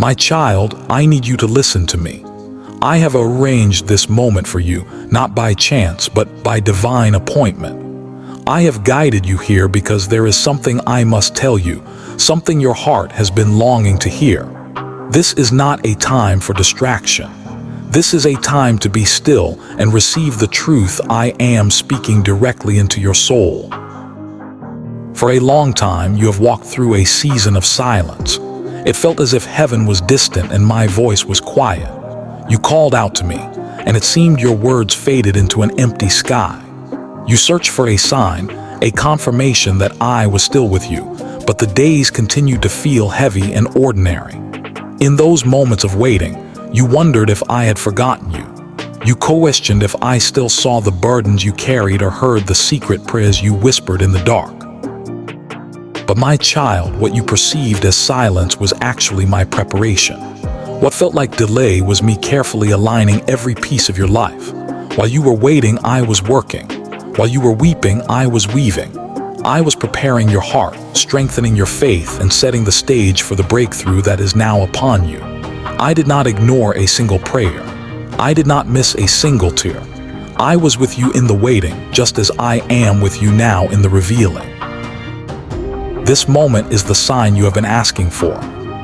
My child, I need you to listen to me. I have arranged this moment for you, not by chance, but by divine appointment. I have guided you here because there is something I must tell you, something your heart has been longing to hear. This is not a time for distraction. This is a time to be still and receive the truth I am speaking directly into your soul. For a long time, you have walked through a season of silence. It felt as if heaven was distant and my voice was quiet. You called out to me, and it seemed your words faded into an empty sky. You searched for a sign, a confirmation that I was still with you, but the days continued to feel heavy and ordinary. In those moments of waiting, you wondered if I had forgotten you. You questioned if I still saw the burdens you carried or heard the secret prayers you whispered in the dark. But my child, what you perceived as silence was actually my preparation. What felt like delay was me carefully aligning every piece of your life. While you were waiting, I was working. While you were weeping, I was weaving. I was preparing your heart, strengthening your faith, and setting the stage for the breakthrough that is now upon you. I did not ignore a single prayer. I did not miss a single tear. I was with you in the waiting, just as I am with you now in the revealing. This moment is the sign you have been asking for.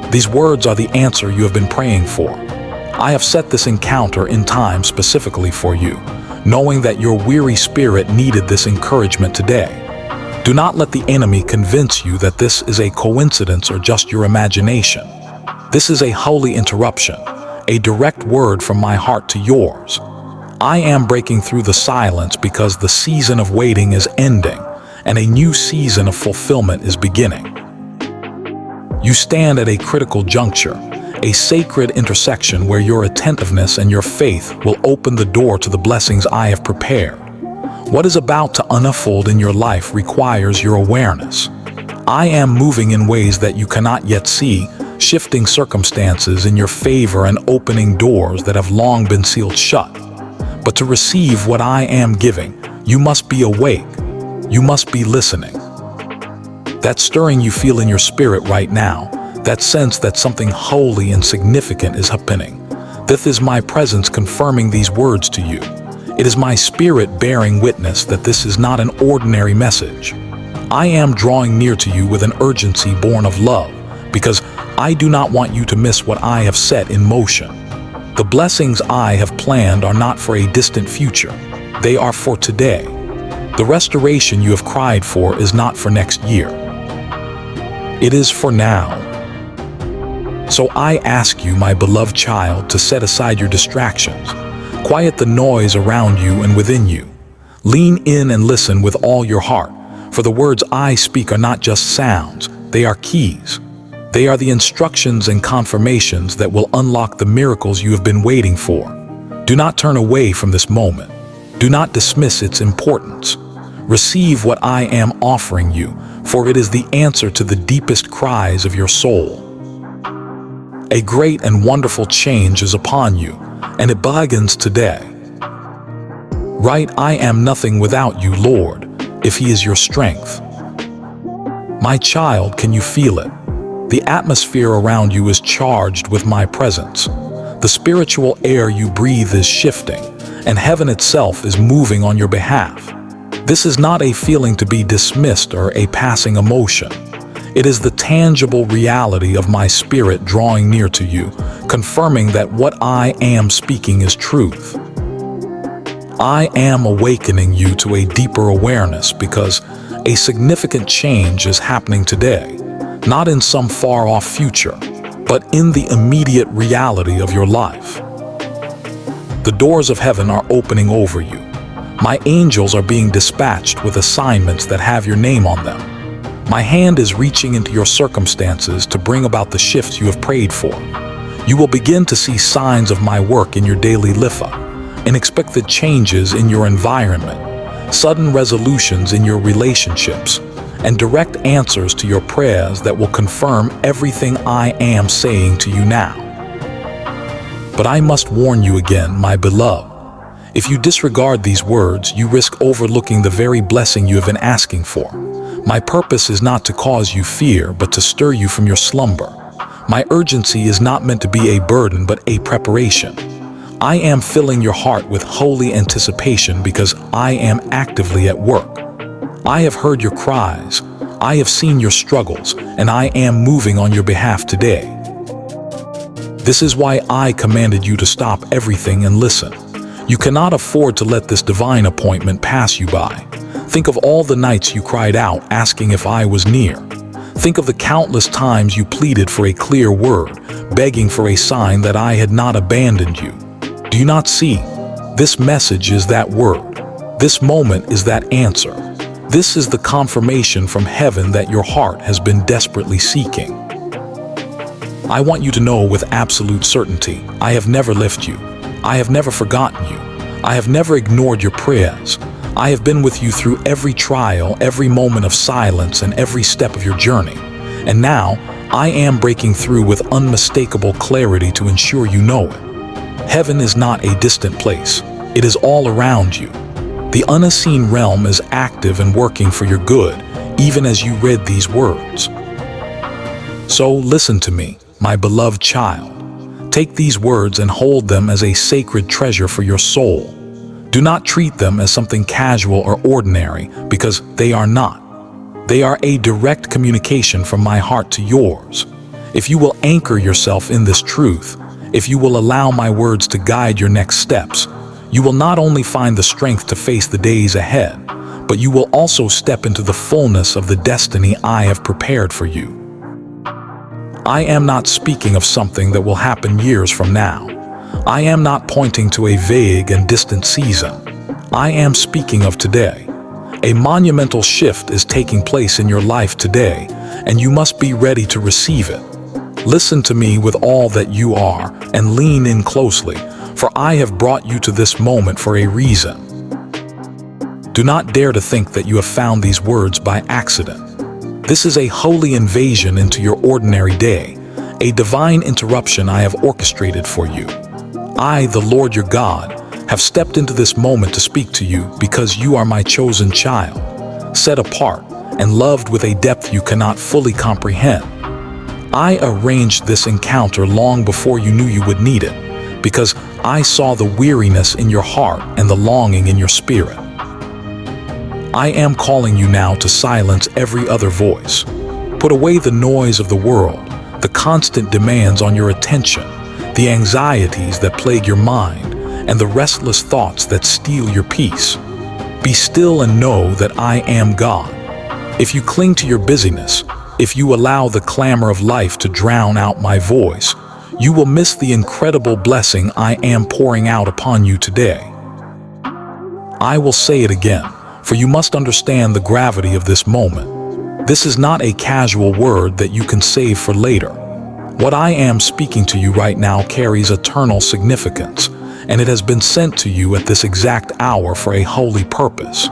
These words are the answer you have been praying for. I have set this encounter in time specifically for you, knowing that your weary spirit needed this encouragement today. Do not let the enemy convince you that this is a coincidence or just your imagination. This is a holy interruption, a direct word from my heart to yours. I am breaking through the silence because the season of waiting is ending, and a new season of fulfillment is beginning. You stand at a critical juncture, a sacred intersection where your attentiveness and your faith will open the door to the blessings I have prepared. What is about to unfold in your life requires your awareness. I am moving in ways that you cannot yet see, shifting circumstances in your favor and opening doors that have long been sealed shut. But to receive what I am giving, you must be awake. You must be listening. That stirring you feel in your spirit right now, that sense that something holy and significant is happening. This is my presence confirming these words to you. It is my spirit bearing witness that this is not an ordinary message. I am drawing near to you with an urgency born of love, because I do not want you to miss what I have set in motion. The blessings I have planned are not for a distant future. They are for today. The restoration you have cried for is not for next year. It is for now. So I ask you, my beloved child, to set aside your distractions. Quiet the noise around you and within you. Lean in and listen with all your heart, for the words I speak are not just sounds, they are keys. They are the instructions and confirmations that will unlock the miracles you have been waiting for. Do not turn away from this moment. Do not dismiss its importance. Receive what I am offering you, for it is the answer to the deepest cries of your soul. A great and wonderful change is upon you, and it begins today. Right, I am nothing without you, Lord, if He is your strength. My child, can you feel it? The atmosphere around you is charged with my presence. The spiritual air you breathe is shifting, and heaven itself is moving on your behalf. This is not a feeling to be dismissed or a passing emotion. It is the tangible reality of my spirit drawing near to you, confirming that what I am speaking is truth. I am awakening you to a deeper awareness because a significant change is happening today, not in some far-off future, but in the immediate reality of your life. The doors of heaven are opening over you. My angels are being dispatched with assignments that have your name on them. My hand is reaching into your circumstances to bring about the shifts you have prayed for. You will begin to see signs of my work in your daily life, unexpected changes in your environment, sudden resolutions in your relationships, and direct answers to your prayers that will confirm everything I am saying to you now. But I must warn you again, my beloved. If you disregard these words, you risk overlooking the very blessing you have been asking for. My purpose is not to cause you fear, but to stir you from your slumber. My urgency is not meant to be a burden but a preparation. I am filling your heart with holy anticipation because I am actively at work. I have heard your cries, I have seen your struggles, and I am moving on your behalf today. This is why I commanded you to stop everything and listen. You cannot afford to let this divine appointment pass you by. Think of all the nights you cried out asking if I was near. Think of the countless times you pleaded for a clear word, begging for a sign that I had not abandoned you. Do you not see? This message is that word. This moment is that answer. This is the confirmation from heaven that your heart has been desperately seeking. I want you to know with absolute certainty, I have never left you. I have never forgotten you. I have never ignored your prayers. I have been with you through every trial, every moment of silence, and every step of your journey. And now, I am breaking through with unmistakable clarity to ensure you know it. Heaven is not a distant place. It is all around you. The unseen realm is active and working for your good, even as you read these words. So listen to me, my beloved child. Take these words and hold them as a sacred treasure for your soul. Do not treat them as something casual or ordinary, because they are not. They are a direct communication from my heart to yours. If you will anchor yourself in this truth, if you will allow my words to guide your next steps, you will not only find the strength to face the days ahead, but you will also step into the fullness of the destiny I have prepared for you. I am not speaking of something that will happen years from now. I am not pointing to a vague and distant season. I am speaking of today. A monumental shift is taking place in your life today, and you must be ready to receive it. Listen to me with all that you are and lean in closely, for I have brought you to this moment for a reason. Do not dare to think that you have found these words by accident. This is a holy invasion into your ordinary day, a divine interruption I have orchestrated for you. I, the Lord your God, have stepped into this moment to speak to you because you are my chosen child, set apart and loved with a depth you cannot fully comprehend. I arranged this encounter long before you knew you would need it, because I saw the weariness in your heart and the longing in your spirit. I am calling you now to silence every other voice. Put away the noise of the world, the constant demands on your attention, the anxieties that plague your mind, and the restless thoughts that steal your peace. Be still and know that I am God. If you cling to your busyness, if you allow the clamor of life to drown out my voice, you will miss the incredible blessing I am pouring out upon you today. I will say it again, for you must understand the gravity of this moment. This is not a casual word that you can save for later. What I am speaking to you right now carries eternal significance, and it has been sent to you at this exact hour for a holy purpose.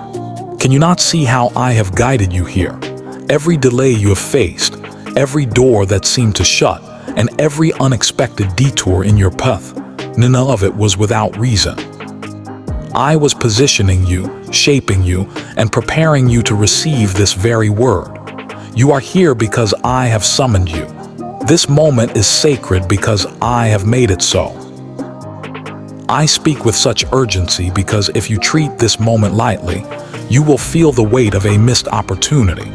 Can you not see how I have guided you here? Every delay you have faced, every door that seemed to shut, and every unexpected detour in your path, none of it was without reason. I was positioning you, shaping you, and preparing you to receive this very word. You are here because I have summoned you. This moment is sacred because I have made it so. I speak with such urgency because if you treat this moment lightly, you will feel the weight of a missed opportunity.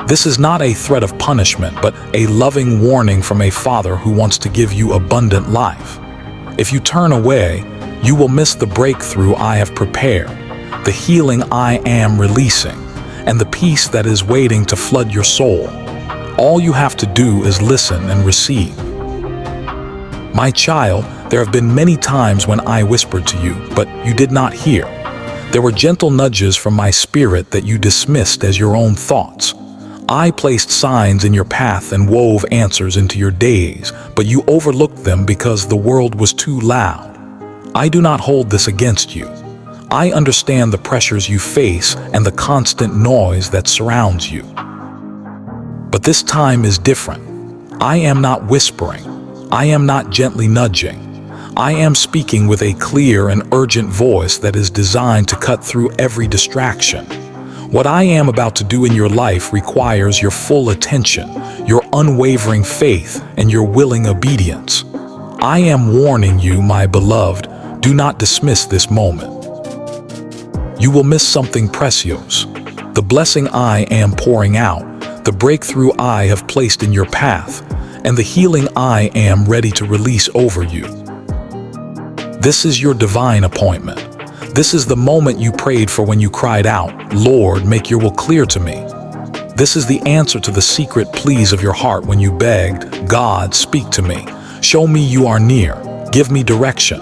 This is not a threat of punishment, but a loving warning from a father who wants to give you abundant life. If you turn away, you will miss the breakthrough I have prepared, the healing I am releasing, and the peace that is waiting to flood your soul. All you have to do is listen and receive. My child, there have been many times when I whispered to you, but you did not hear. There were gentle nudges from my spirit that you dismissed as your own thoughts. I placed signs in your path and wove answers into your days, but you overlooked them because the world was too loud. I do not hold this against you. I understand the pressures you face and the constant noise that surrounds you. But this time is different. I am not whispering. I am not gently nudging. I am speaking with a clear and urgent voice that is designed to cut through every distraction. What I am about to do in your life requires your full attention, your unwavering faith, and your willing obedience. I am warning you, my beloved, do not dismiss this moment. You will miss something precious. The blessing I am pouring out, the breakthrough I have placed in your path, and the healing I am ready to release over you. This is your divine appointment. This is the moment you prayed for when you cried out, "Lord, make your will clear to me." This is the answer to the secret pleas of your heart when you begged, "God, speak to me. Show me you are near. Give me direction."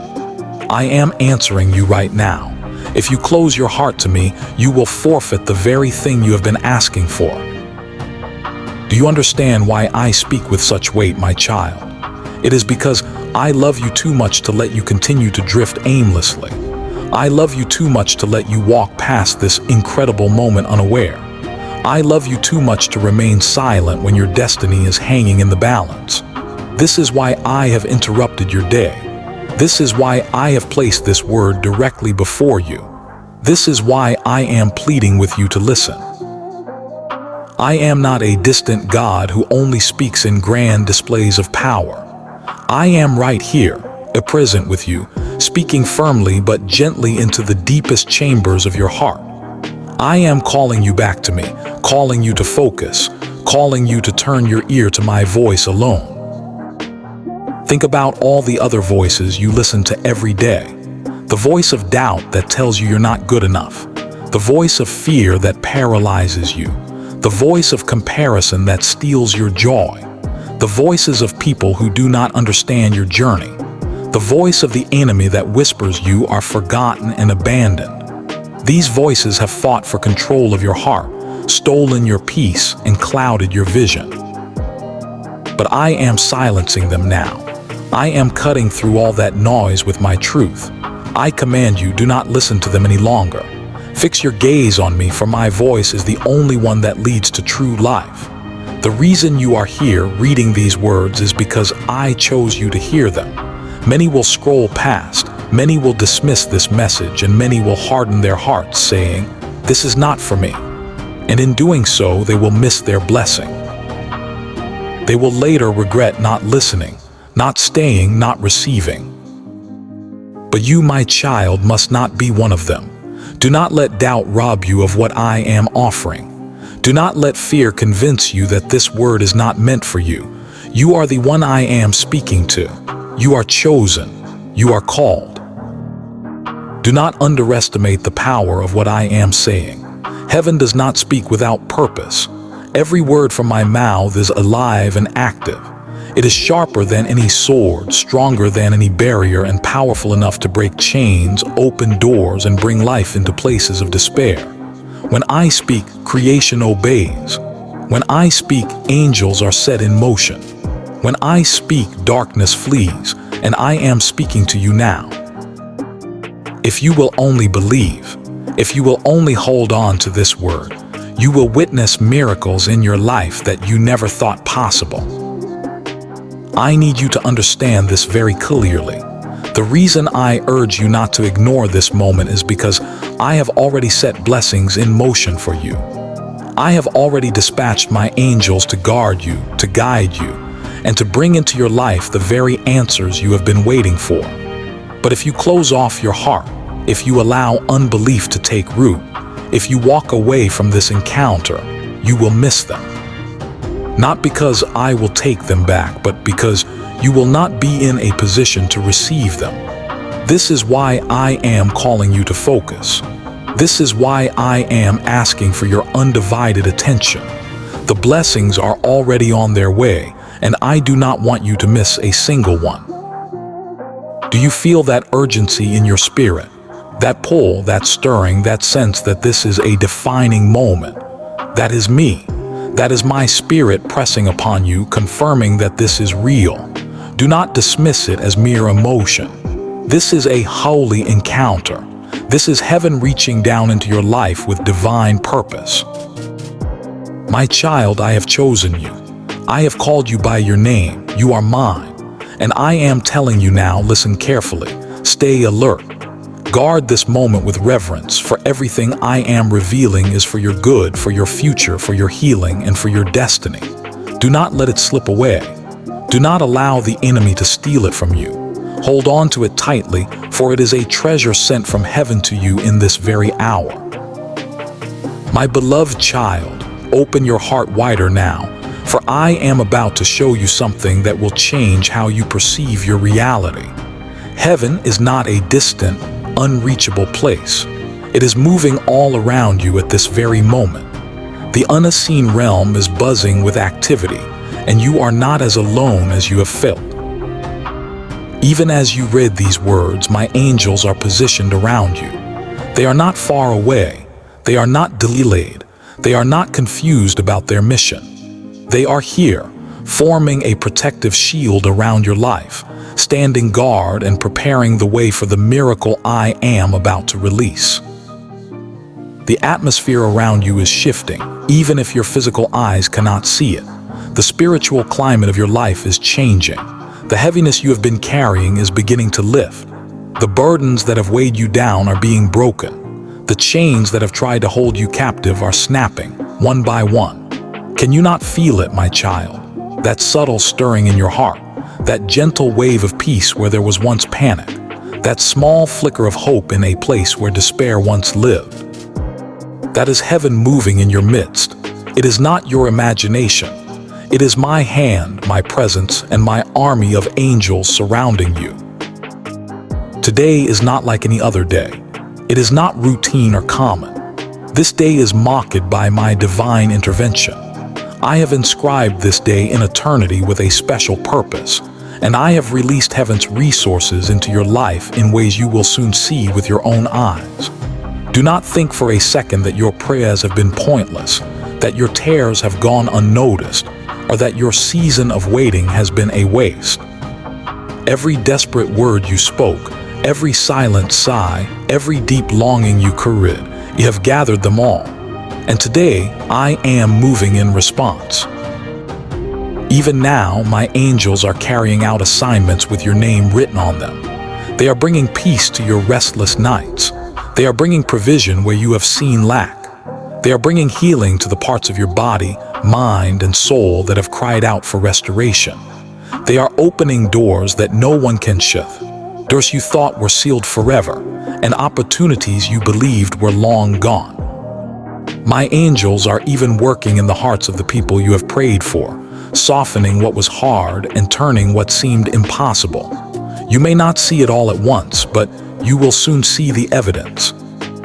I am answering you right now. If you close your heart to me, you will forfeit the very thing you have been asking for. Do you understand why I speak with such weight, my child? It is because I love you too much to let you continue to drift aimlessly. I love you too much to let you walk past this incredible moment unaware. I love you too much to remain silent when your destiny is hanging in the balance. This is why I have interrupted your day. This is why I have placed this word directly before you. This is why I am pleading with you to listen. I am not a distant God who only speaks in grand displays of power. I am right here, present with you, speaking firmly but gently into the deepest chambers of your heart. I am calling you back to me, calling you to focus, calling you to turn your ear to my voice alone. Think about all the other voices you listen to every day. The voice of doubt that tells you you're not good enough. The voice of fear that paralyzes you. The voice of comparison that steals your joy. The voices of people who do not understand your journey. The voice of the enemy that whispers you are forgotten and abandoned. These voices have fought for control of your heart, stolen your peace, and clouded your vision. But I am silencing them now. I am cutting through all that noise with my truth. I command you, do not listen to them any longer. Fix your gaze on me, for my voice is the only one that leads to true life. The reason you are here reading these words is because I chose you to hear them. Many will scroll past, many will dismiss this message, and many will harden their hearts, saying, "This is not for me." And in doing so, they will miss their blessing. They will later regret not listening, not staying, not receiving. But you, my child, must not be one of them. Do not let doubt rob you of what I am offering. Do not let fear convince you that this word is not meant for you. You are the one I am speaking to. You are chosen. You are called. Do not underestimate the power of what I am saying. Heaven does not speak without purpose. Every word from my mouth is alive and active. It is sharper than any sword, stronger than any barrier, and powerful enough to break chains, open doors, and bring life into places of despair. When I speak, creation obeys. When I speak, angels are set in motion. When I speak, darkness flees, and I am speaking to you now. If you will only believe, if you will only hold on to this word, you will witness miracles in your life that you never thought possible. I need you to understand this very clearly. The reason I urge you not to ignore this moment is because I have already set blessings in motion for you. I have already dispatched my angels to guard you, to guide you, and to bring into your life the very answers you have been waiting for. But if you close off your heart, if you allow unbelief to take root, if you walk away from this encounter, you will miss them. Not because I will take them back, but because you will not be in a position to receive them. This is why I am calling you to focus. This is why I am asking for your undivided attention. The blessings are already on their way, and I do not want you to miss a single one. Do you feel that urgency in your spirit? That pull, that stirring, that sense that this is a defining moment? That is me. That is my spirit pressing upon you, confirming that this is real. Do not dismiss it as mere emotion. This is a holy encounter. This is heaven reaching down into your life with divine purpose. My child, I have chosen you. I have called you by your name. You are mine. And I am telling you now, listen carefully. Stay alert. Guard this moment with reverence, for everything I am revealing is for your good, for your future, for your healing, and for your destiny. Do not let it slip away. Do not allow the enemy to steal it from you. Hold on to it tightly, for it is a treasure sent from heaven to you in this very hour. My beloved child, open your heart wider now, for I am about to show you something that will change how you perceive your reality. Heaven is not a distant, unreachable place. It is moving all around you at this very moment. The unseen realm is buzzing with activity, and you are not as alone as you have felt. Even as you read these words, my angels are positioned around you. They are not far away. They are not delayed. They are not confused about their mission. They are here, forming a protective shield around your life, standing guard and preparing the way for the miracle I am about to release. The atmosphere around you is shifting, even if your physical eyes cannot see it. The spiritual climate of your life is changing. The heaviness you have been carrying is beginning to lift. The burdens that have weighed you down are being broken. The chains that have tried to hold you captive are snapping, one by one. Can you not feel it, my child? That subtle stirring in your heart, that gentle wave of peace where there was once panic, that small flicker of hope in a place where despair once lived. That is heaven moving in your midst. It is not your imagination. It is my hand, my presence, and my army of angels surrounding you. Today is not like any other day. It is not routine or common. This day is marked by my divine intervention. I have inscribed this day in eternity with a special purpose, and I have released heaven's resources into your life in ways you will soon see with your own eyes. Do not think for a second that your prayers have been pointless, that your tears have gone unnoticed, or that your season of waiting has been a waste. Every desperate word you spoke, every silent sigh, every deep longing you carried, you have gathered them all. And today, I am moving in response. Even now, my angels are carrying out assignments with your name written on them. They are bringing peace to your restless nights. They are bringing provision where you have seen lack. They are bringing healing to the parts of your body, mind, and soul that have cried out for restoration. They are opening doors that no one can shut, doors you thought were sealed forever, and opportunities you believed were long gone. My angels are even working in the hearts of the people you have prayed for, softening what was hard and turning what seemed impossible. You may not see it all at once, but you will soon see the evidence.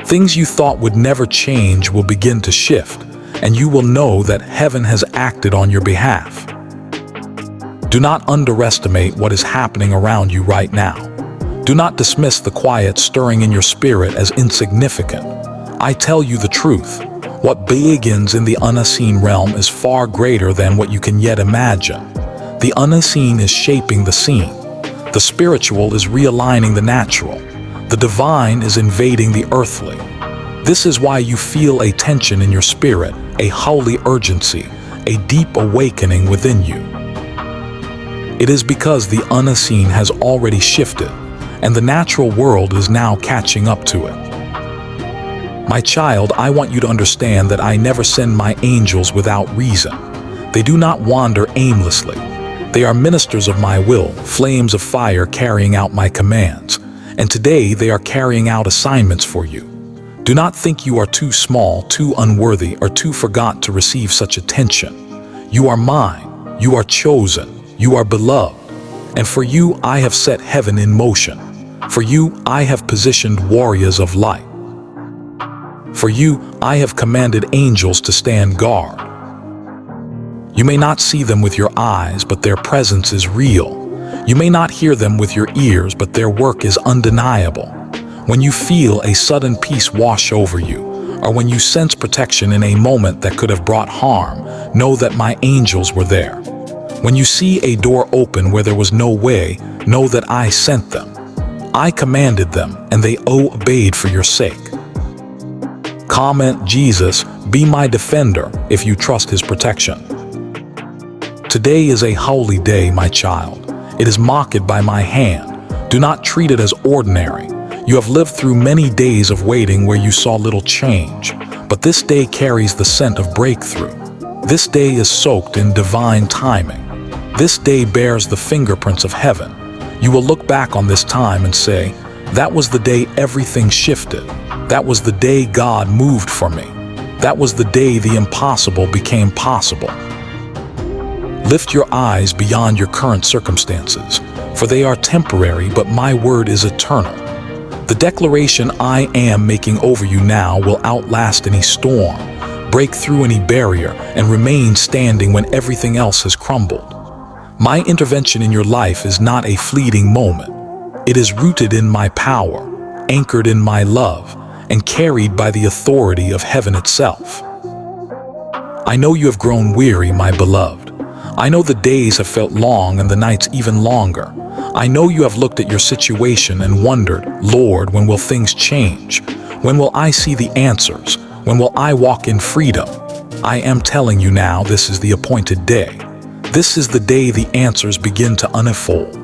Things you thought would never change will begin to shift, and you will know that heaven has acted on your behalf. Do not underestimate what is happening around you right now. Do not dismiss the quiet stirring in your spirit as insignificant. I tell you the truth. What begins in the unseen realm is far greater than what you can yet imagine. The unseen is shaping the seen. The spiritual is realigning the natural. The divine is invading the earthly. This is why you feel a tension in your spirit, a holy urgency, a deep awakening within you. It is because the unseen has already shifted, and the natural world is now catching up to it. My child, I want you to understand that I never send my angels without reason. They do not wander aimlessly. They are ministers of my will, flames of fire carrying out my commands. And today they are carrying out assignments for you. Do not think you are too small, too unworthy, or too forgotten to receive such attention. You are mine. You are chosen. You are beloved. And for you, I have set heaven in motion. For you, I have positioned warriors of light. For you, I have commanded angels to stand guard. You may not see them with your eyes, but their presence is real. You may not hear them with your ears, but their work is undeniable. When you feel a sudden peace wash over you, or when you sense protection in a moment that could have brought harm, know that my angels were there. When you see a door open where there was no way, know that I sent them. I commanded them, and they obeyed for your sake. Comment Jesus, be my defender if you trust his protection. Today is a holy day, my child. It is marked by my hand. Do not treat it as ordinary. You have lived through many days of waiting where you saw little change, but this day carries the scent of breakthrough. This day is soaked in divine timing. This day bears the fingerprints of heaven. You will look back on this time and say, "That was the day everything shifted. That was the day God moved for me. That was the day the impossible became possible." Lift your eyes beyond your current circumstances, for they are temporary, but my word is eternal. The declaration I am making over you now will outlast any storm, break through any barrier, and remain standing when everything else has crumbled. My intervention in your life is not a fleeting moment. It is rooted in my power, anchored in my love, and carried by the authority of heaven itself. I know you have grown weary, my beloved. I know the days have felt long and the nights even longer. I know you have looked at your situation and wondered, "Lord, when will things change? When will I see the answers? When will I walk in freedom?" I am telling you now, this is the appointed day. This is the day the answers begin to unfold.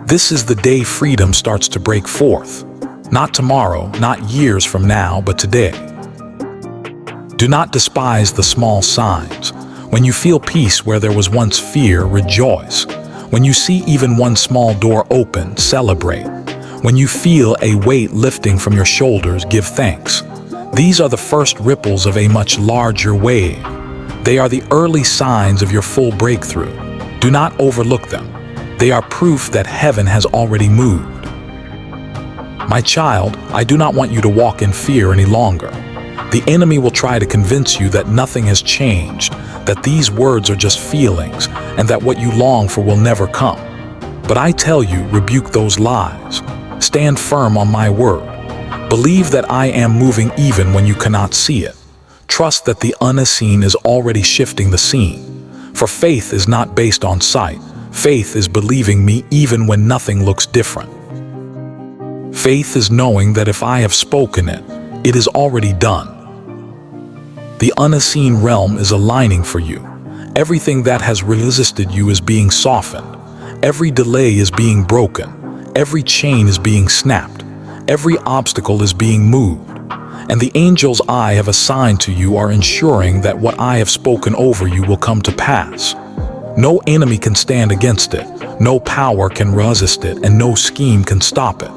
This is the day freedom starts to break forth. Not tomorrow, not years from now, but today. Do not despise the small signs. When you feel peace where there was once fear, rejoice. When you see even one small door open, celebrate. When you feel a weight lifting from your shoulders, give thanks. These are the first ripples of a much larger wave. They are the early signs of your full breakthrough. Do not overlook them. They are proof that heaven has already moved. My child, I do not want you to walk in fear any longer. The enemy will try to convince you that nothing has changed, that these words are just feelings, and that what you long for will never come. But I tell you, rebuke those lies. Stand firm on my word. Believe that I am moving even when you cannot see it. Trust that the unseen is already shifting the scene. For faith is not based on sight. Faith is believing me even when nothing looks different. Faith is knowing that if I have spoken it, it is already done. The unseen realm is aligning for you. Everything that has resisted you is being softened. Every delay is being broken. Every chain is being snapped. Every obstacle is being moved. And the angels I have assigned to you are ensuring that what I have spoken over you will come to pass. No enemy can stand against it. No power can resist it, and no scheme can stop it.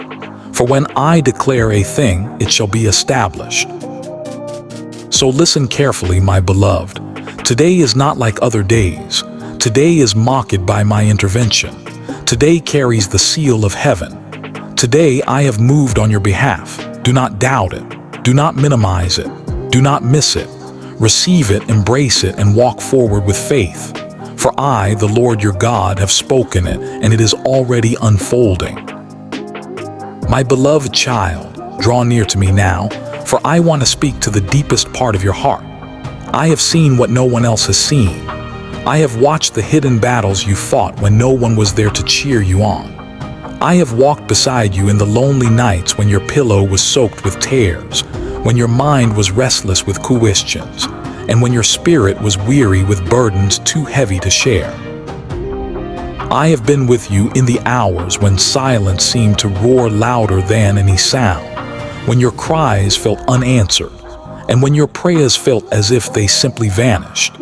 For when I declare a thing, it shall be established. So listen carefully, my beloved. Today is not like other days. Today is marked by my intervention. Today carries the seal of heaven. Today I have moved on your behalf. Do not doubt it. Do not minimize it. Do not miss it. Receive it, embrace it, and walk forward with faith. For I, the Lord your God, have spoken it, and it is already unfolding. My beloved child, draw near to me now, for I want to speak to the deepest part of your heart. I have seen what no one else has seen. I have watched the hidden battles you fought when no one was there to cheer you on. I have walked beside you in the lonely nights when your pillow was soaked with tears, when your mind was restless with questions, and when your spirit was weary with burdens too heavy to share. I have been with you in the hours when silence seemed to roar louder than any sound, when your cries felt unanswered, and when your prayers felt as if they simply vanished.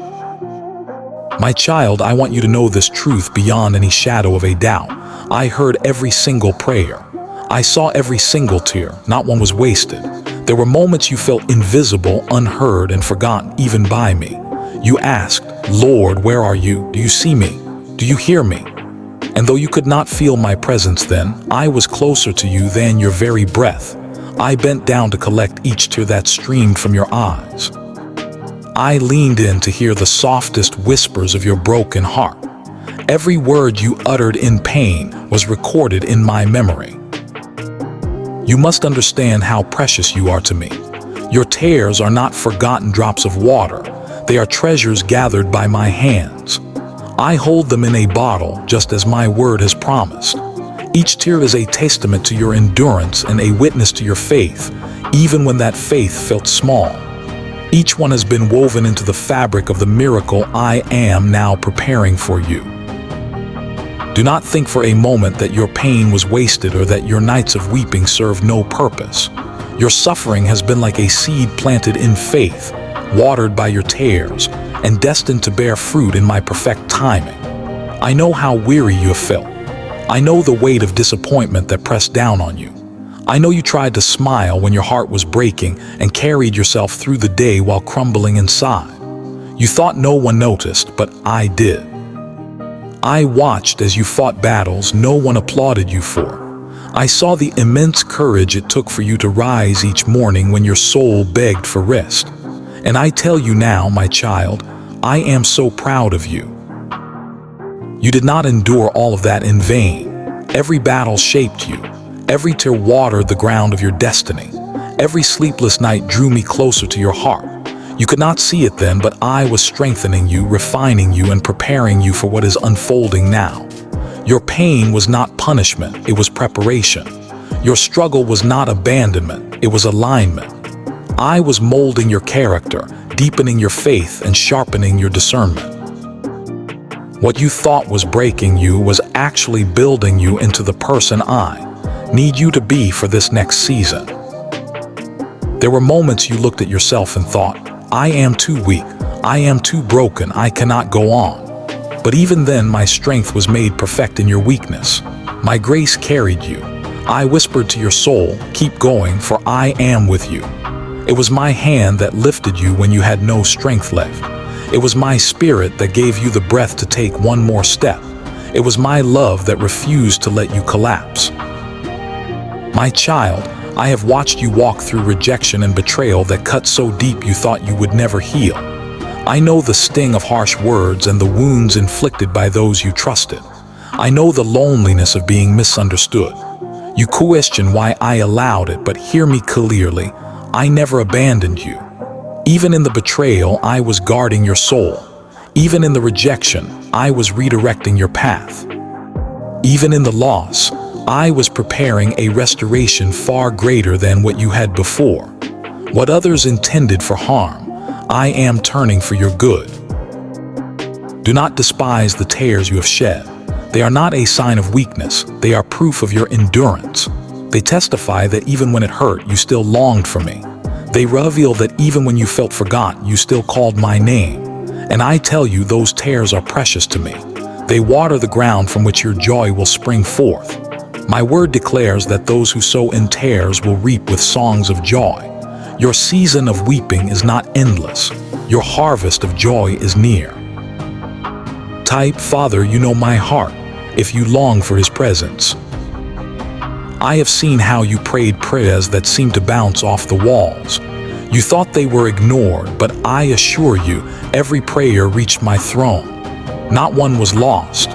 My child, I want you to know this truth beyond any shadow of a doubt. I heard every single prayer. I saw every single tear. Not one was wasted. There were moments you felt invisible, unheard, and forgotten even by me. You asked, "Lord, where are you? Do you see me? Do you hear me?" And though you could not feel my presence then, I was closer to you than your very breath. I bent down to collect each tear that streamed from your eyes. I leaned in to hear the softest whispers of your broken heart. Every word you uttered in pain was recorded in my memory. You must understand how precious you are to me. Your tears are not forgotten drops of water. They are treasures gathered by my hands. I hold them in a bottle, just as my word has promised. Each tear is a testament to your endurance and a witness to your faith, even when that faith felt small. Each one has been woven into the fabric of the miracle I am now preparing for you. Do not think for a moment that your pain was wasted or that your nights of weeping served no purpose. Your suffering has been like a seed planted in faith, watered by your tears, and destined to bear fruit in my perfect timing. I know how weary you have felt. I know the weight of disappointment that pressed down on you. I know you tried to smile when your heart was breaking and carried yourself through the day while crumbling inside. You thought no one noticed, but I did. I watched as you fought battles no one applauded you for. I saw the immense courage it took for you to rise each morning when your soul begged for rest. And I tell you now, my child, I am so proud of you. You did not endure all of that in vain. Every battle shaped you. Every tear watered the ground of your destiny. Every sleepless night drew me closer to your heart. You could not see it then, but I was strengthening you, refining you, and preparing you for what is unfolding now. Your pain was not punishment, it was preparation. Your struggle was not abandonment, it was alignment. I was molding your character, deepening your faith, and sharpening your discernment. What you thought was breaking you was actually building you into the person I need you to be for this next season. There were moments you looked at yourself and thought, I am too weak, I am too broken, I cannot go on. But even then my strength was made perfect in your weakness. My grace carried you. I whispered to your soul, keep going, for I am with you. It was my hand that lifted you when you had no strength left. It was my spirit that gave you the breath to take one more step. It was my love that refused to let you collapse. My child, I have watched you walk through rejection and betrayal that cut so deep you thought you would never heal. I know the sting of harsh words and the wounds inflicted by those you trusted. I know the loneliness of being misunderstood. You question why I allowed it, but hear me clearly. I never abandoned you. Even in the betrayal, I was guarding your soul. Even in the rejection, I was redirecting your path. Even in the loss, I was preparing a restoration far greater than what you had before. What others intended for harm, I am turning for your good. Do not despise the tears you have shed. They are not a sign of weakness, they are proof of your endurance. They testify that even when it hurt, you still longed for me. They reveal that even when you felt forgotten, you still called my name. And I tell you, those tears are precious to me. They water the ground from which your joy will spring forth. My word declares that those who sow in tears will reap with songs of joy. Your season of weeping is not endless. Your harvest of joy is near. Type, Father, you know my heart, if you long for His presence. I have seen how you prayed prayers that seemed to bounce off the walls. You thought they were ignored, but I assure you, every prayer reached my throne. Not one was lost.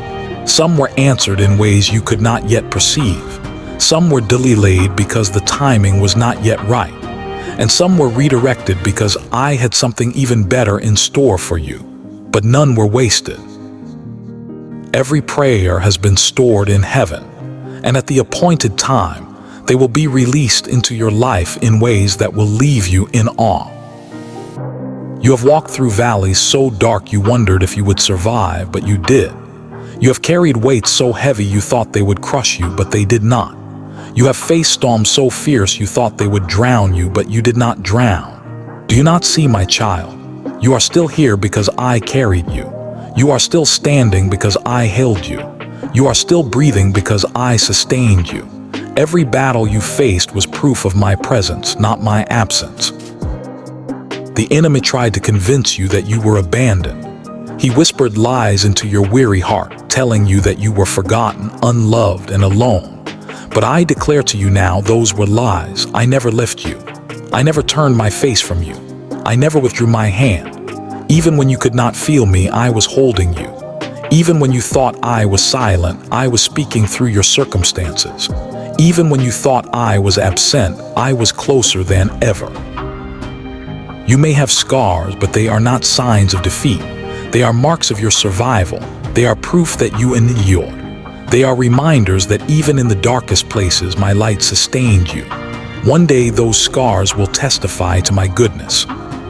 Some were answered in ways you could not yet perceive. Some were delayed because the timing was not yet right. And some were redirected because I had something even better in store for you. But none were wasted. Every prayer has been stored in heaven, and at the appointed time, they will be released into your life in ways that will leave you in awe. You have walked through valleys so dark you wondered if you would survive, but you did. You have carried weights so heavy you thought they would crush you, but they did not. You have faced storms so fierce you thought they would drown you, but you did not drown. Do you not see, my child? You are still here because I carried you. You are still standing because I held you. You are still breathing because I sustained you. Every battle you faced was proof of my presence, not my absence. The enemy tried to convince you that you were abandoned. He whispered lies into your weary heart, telling you that you were forgotten, unloved, and alone. But I declare to you now, those were lies. I never left you. I never turned my face from you. I never withdrew my hand. Even when you could not feel me, I was holding you. Even when you thought I was silent, I was speaking through your circumstances. Even when you thought I was absent, I was closer than ever. You may have scars, but they are not signs of defeat. They are marks of your survival. They are proof that you endured. They are reminders that even in the darkest places, my light sustained you. One day, those scars will testify to my goodness.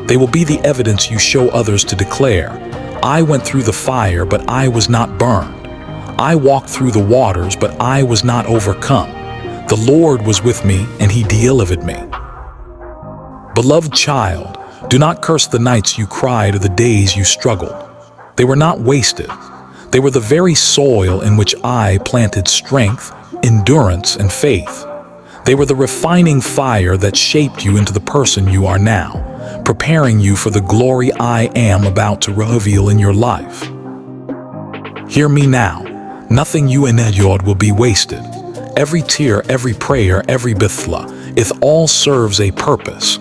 They will be the evidence you show others to declare, I went through the fire, but I was not burned. I walked through the waters, but I was not overcome. The Lord was with me, and He delivered me. Beloved child, do not curse the nights you cried or the days you struggled. They were not wasted. They were the very soil in which I planted strength, endurance, and faith. They were the refining fire that shaped you into the person you are now, preparing you for the glory I am about to reveal in your life. Hear me now. Nothing you endured will be wasted. Every tear, every prayer, every bithla, it all serves a purpose.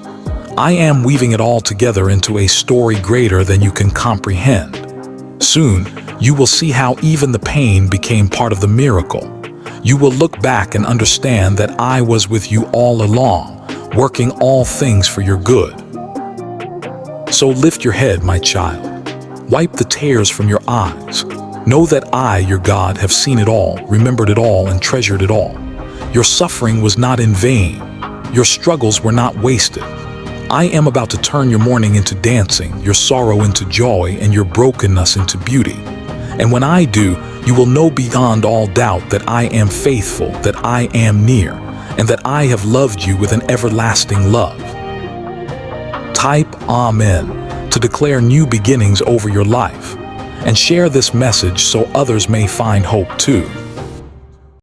I am weaving it all together into a story greater than you can comprehend. Soon, you will see how even the pain became part of the miracle. You will look back and understand that I was with you all along, working all things for your good. So lift your head, my child. Wipe the tears from your eyes. Know that I, your God, have seen it all, remembered it all, and treasured it all. Your suffering was not in vain. Your struggles were not wasted. I am about to turn your mourning into dancing, your sorrow into joy, and your brokenness into beauty. And when I do, you will know beyond all doubt that I am faithful, that I am near, and that I have loved you with an everlasting love. Type Amen to declare new beginnings over your life, and share this message so others may find hope too.